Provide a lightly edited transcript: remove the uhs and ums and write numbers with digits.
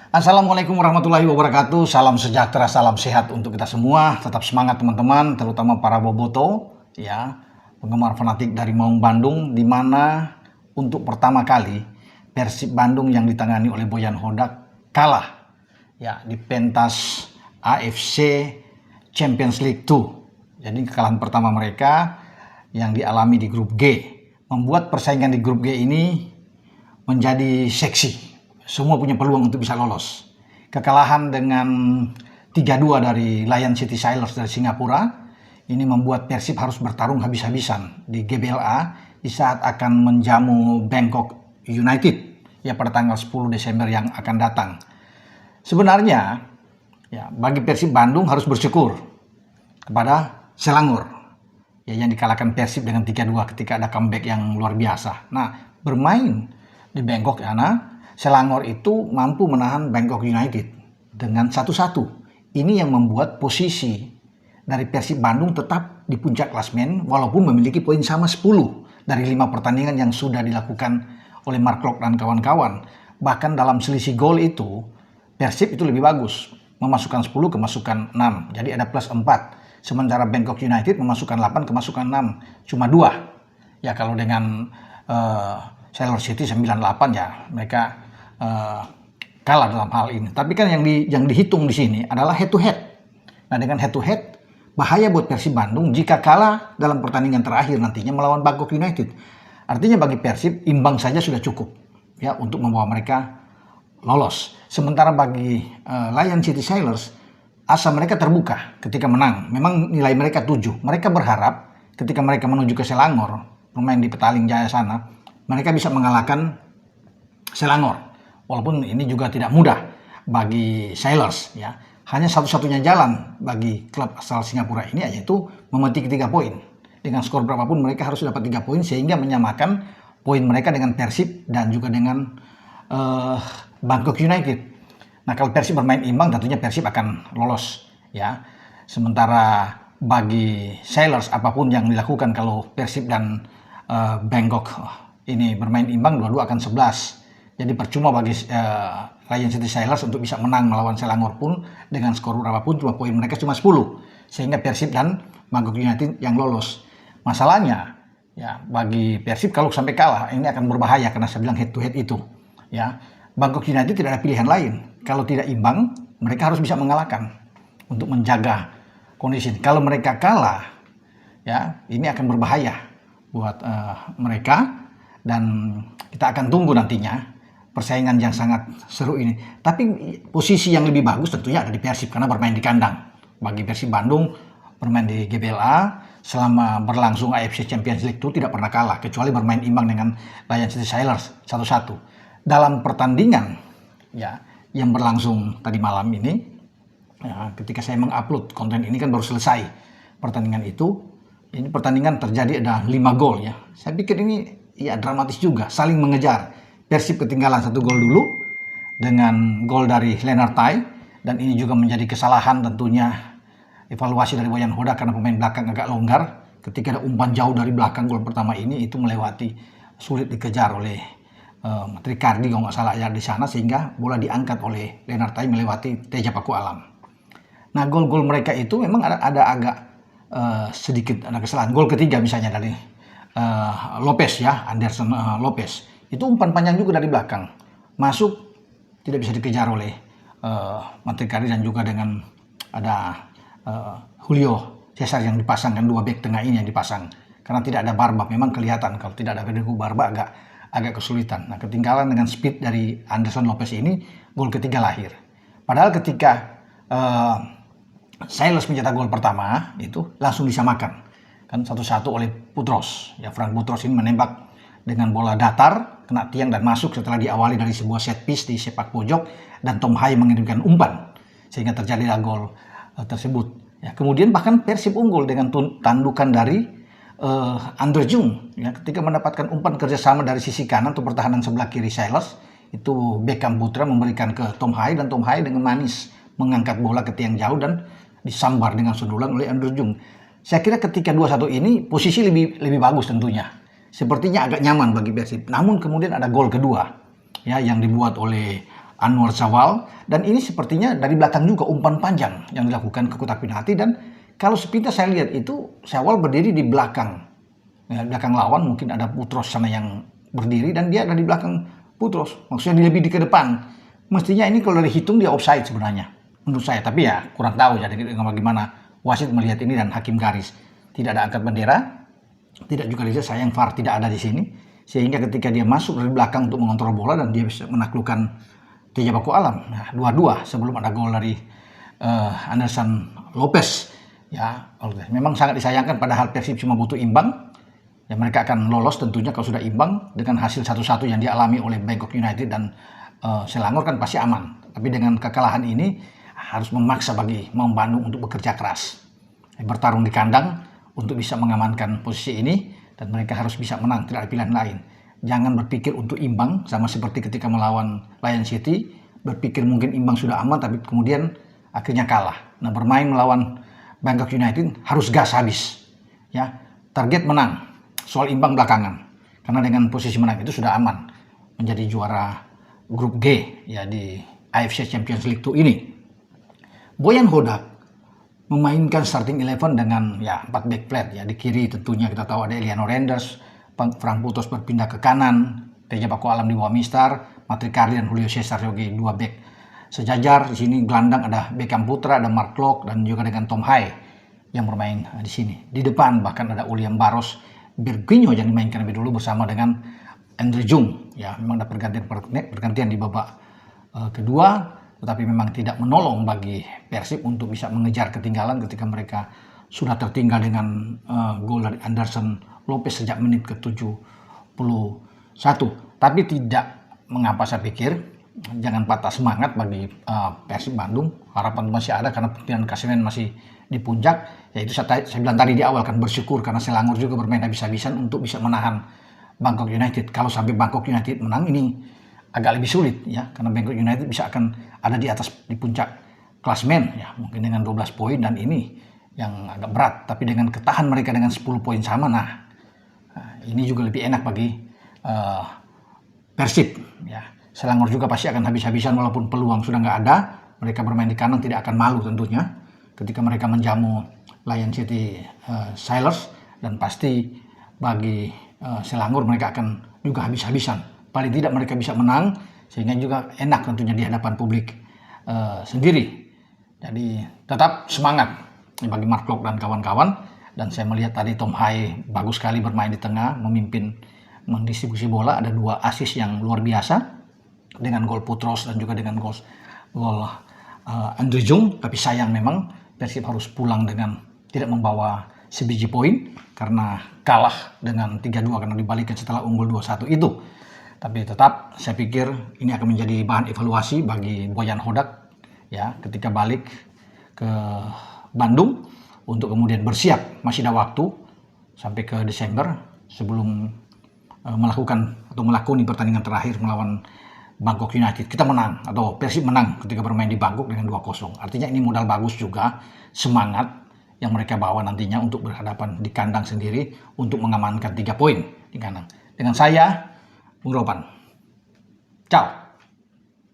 Assalamualaikum warahmatullahi wabarakatuh. Salam sejahtera, salam sehat untuk kita semua. Tetap semangat teman-teman, terutama para boboto, ya, penggemar fanatik dari Maung Bandung, di mana untuk pertama kali Persib Bandung yang ditangani oleh Boyan Hodak kalah, ya, di pentas AFC Champions League 2. Jadi kekalahan pertama mereka yang dialami di grup G membuat persaingan di grup G ini menjadi seksi. Semua punya peluang untuk bisa lolos. Kekalahan dengan 3-2 dari Lion City Sailors dari Singapura ini membuat Persib harus bertarung habis-habisan di GBLA di saat akan menjamu Bangkok United ya pada tanggal 10 Desember yang akan datang. Sebenarnya ya bagi Persib Bandung harus bersyukur kepada Selangor ya yang dikalahkan Persib dengan 3-2 ketika ada comeback yang luar biasa. Nah, bermain di Bangkok ya, Selangor itu mampu menahan Bangkok United dengan 1-1. Ini yang membuat posisi dari Persib Bandung tetap di puncak klasmen walaupun memiliki poin sama 10 dari 5 pertandingan yang sudah dilakukan oleh Mark Klok dan kawan-kawan. Bahkan dalam selisih gol itu Persib itu lebih bagus, memasukkan 10 kemasukan 6. Jadi ada plus 4. Sementara Bangkok United memasukkan 8 kemasukan 6. Cuma 2. Ya kalau dengan Sailor City 98 ya mereka kalah dalam hal ini. Tapi kan yang dihitung di sini adalah head to head. Nah, dengan head to head bahaya buat Persib Bandung jika kalah dalam pertandingan terakhir nantinya melawan Bangkok United. Artinya bagi Persib imbang saja sudah cukup ya untuk membawa mereka lolos. Sementara bagi Lion City Sailors asa mereka terbuka ketika menang. Memang nilai mereka 7. Mereka berharap ketika mereka menuju ke Selangor, bermain di Petaling Jaya sana, mereka bisa mengalahkan Selangor. Walaupun ini juga tidak mudah bagi Sailors ya. Hanya satu-satunya jalan bagi klub asal Singapura ini yaitu memetik 3 poin. Dengan skor berapapun mereka harus dapat 3 poin sehingga menyamakan poin mereka dengan Persib dan juga dengan Bangkok United. Nah, kalau Persib bermain imbang tentunya Persib akan lolos ya. Sementara bagi Sailors apapun yang dilakukan kalau Persib dan Bangkok ini bermain imbang dua-dua akan 11. Jadi percuma bagi Lion City Sailors untuk bisa menang melawan Selangor pun dengan skor berapapun cuma poin mereka cuma 10. Sehingga Persib dan Bangkok United yang lolos. Masalahnya ya bagi Persib kalau sampai kalah ini akan berbahaya karena saya bilang head to head itu. Ya, Bangkok United tidak ada pilihan lain. Kalau tidak imbang, mereka harus bisa mengalahkan untuk menjaga kondisi. Kalau mereka kalah, ya ini akan berbahaya buat mereka dan kita akan tunggu nantinya persaingan yang sangat seru ini. Tapi posisi yang lebih bagus tentunya ada di Persib karena bermain di kandang. Bagi Persib Bandung bermain di GBLA selama berlangsung AFC Champions League itu tidak pernah kalah kecuali bermain imbang dengan Lion City Sailors 1-1. Dalam pertandingan ya yang berlangsung tadi malam ini ya, ketika saya mengupload konten ini kan baru selesai pertandingan itu. Ini pertandingan terjadi ada 5 gol ya. Saya pikir ini ya dramatis juga, saling mengejar. Persib ketinggalan 1 gol dulu dengan gol dari Lennart Tai dan ini juga menjadi kesalahan tentunya evaluasi dari Boyan Hodak karena pemain belakang agak longgar ketika ada umpan jauh dari belakang gol pertama ini itu melewati sulit dikejar oleh Tricardi kalau nggak salah ya di sana sehingga bola diangkat oleh Lennart Tai melewati Teja Paku Alam. Nah gol-gol mereka itu memang ada agak sedikit ada kesalahan. Gol ketiga misalnya dari Lopez ya Anderson Lopez. Itu umpan panjang juga dari belakang. Masuk tidak bisa dikejar oleh Tricardi dan juga dengan ada Julio Cesar yang dipasangkan 2 back tengah ini yang dipasang. Karena tidak ada Barba, memang kelihatan kalau tidak ada Federico Barba agak kesulitan. Nah, ketinggalan dengan speed dari Anderson Lopez ini, gol ketiga lahir. Padahal ketika Sailors mencetak gol pertama, itu langsung disamakan. Kan 1-1 oleh Putros. Ya, Frank Putros ini menembak dengan bola datar, kena tiang dan masuk setelah diawali dari sebuah set piece di sepak pojok dan Tom Hai mengirimkan umpan. Sehingga terjadilah gol tersebut. Ya, kemudian bahkan Persib unggul dengan tandukan dari Andre Jung ya, ketika mendapatkan umpan kerjasama dari sisi kanan untuk pertahanan sebelah kiri Sailors itu Beckham Putra memberikan ke Tom Hai dan Tom Hai dengan manis mengangkat bola ke tiang jauh dan disambar dengan sundulan oleh Andre Jung. Saya kira ketika 2-1 ini posisi lebih bagus tentunya. Sepertinya agak nyaman bagi Persib. Namun kemudian ada gol kedua ya yang dibuat oleh Anwar Syawal, dan ini sepertinya dari belakang juga umpan panjang yang dilakukan ke kotak penalti. Dan kalau sepintas saya lihat itu Syawal berdiri di belakang, ya, belakang lawan, mungkin ada Putros sana yang berdiri dan dia ada di belakang Putros, maksudnya dia lebih di ke depan. Mestinya ini kalau dihitung dia offside sebenarnya menurut saya, tapi ya kurang tahu jadi bagaimana wasit melihat ini dan hakim garis. Tidak ada angkat bendera, tidak juga lihat, sayang VAR tidak ada di sini, sehingga ketika dia masuk dari belakang untuk mengontrol bola dan dia bisa menaklukkan Teja Paku Alam, nah, 2-2 sebelum ada gol dari Anderson Lopez. Ya, memang sangat disayangkan, padahal Persib cuma butuh imbang. Ya, mereka akan lolos tentunya kalau sudah imbang dengan hasil 1-1 yang dialami oleh Bangkok United dan Selangor kan pasti aman. Tapi dengan kekalahan ini harus memaksa bagi Maung Bandung untuk bekerja keras, bertarung di kandang untuk bisa mengamankan posisi ini, dan mereka harus bisa menang, tidak ada pilihan lain. Jangan berpikir untuk imbang sama seperti ketika melawan Lion City, berpikir mungkin imbang sudah aman tapi kemudian akhirnya kalah. Nah, bermain melawan Bangkok United harus gas habis. Ya, target menang, soal imbang belakangan. Karena dengan posisi menang itu sudah aman menjadi juara grup G ya di AFC Champions League 2 ini. Boyan Hodak memainkan starting 11 dengan ya 4 back flat ya. Di kiri tentunya kita tahu ada Eliano Renders, Frank Putos berpindah ke kanan, Teja Paku Alam di bawah Mistar, Matri Cardi dan Julio Cesar sebagai 2 back sejajar. Di sini gelandang ada Beckham Putra, ada Mark Locke dan juga dengan Tom Hai yang bermain di sini. Di depan bahkan ada William Barros Berguinho yang dimainkan lebih dulu bersama dengan Andre Jung. Ya, memang ada pergantian di babak kedua, tetapi memang tidak menolong bagi Persib untuk bisa mengejar ketinggalan ketika mereka sudah tertinggal dengan gol dari Anderson Lopez sejak menit ke-71. Tapi tidak mengapa, saya pikir jangan patah semangat bagi Persib Bandung. Harapan masih ada karena pertandingan Kasimen masih di puncak. Yaitu saya bilang tadi di awal kan, bersyukur karena Selangor juga bermain habis-habisan untuk bisa menahan Bangkok United. Kalau sampai Bangkok United menang ini agak lebih sulit ya, karena Bangkok United bisa akan ada di atas di puncak klasemen ya, mungkin dengan 12 poin, dan ini yang agak berat. Tapi dengan ketahan mereka dengan 10 poin sama, nah ini juga lebih enak bagi Persib ya. Selangor juga pasti akan habis-habisan walaupun peluang sudah nggak ada. Mereka bermain di kanan tidak akan malu tentunya ketika mereka menjamu Lion City Sailors, dan pasti bagi Selangor mereka akan juga habis-habisan. Paling tidak mereka bisa menang sehingga juga enak tentunya di hadapan publik sendiri. Jadi tetap semangat bagi Mark Locke dan kawan-kawan. Dan saya melihat tadi Tom Hai bagus sekali bermain di tengah, memimpin mendistribusi bola, ada 2 assist yang luar biasa dengan gol Putros dan juga dengan gol Andre Jung. Tapi sayang memang Persib harus pulang dengan tidak membawa sebiji poin karena kalah dengan 3-2 karena dibalikan setelah unggul 2-1 itu. Tapi tetap saya pikir ini akan menjadi bahan evaluasi bagi Boyan Hodak ya ketika balik ke Bandung untuk kemudian bersiap. Masih ada waktu sampai ke Desember sebelum melakukan atau melakoni pertandingan terakhir melawan Bangkok United. Kita menang atau Persib menang ketika bermain di Bangkok dengan 2-0. Artinya ini modal bagus juga, semangat yang mereka bawa nantinya untuk berhadapan di kandang sendiri untuk mengamankan 3 poin di kandang. Dengan saya, Bung Ropan. Ciao.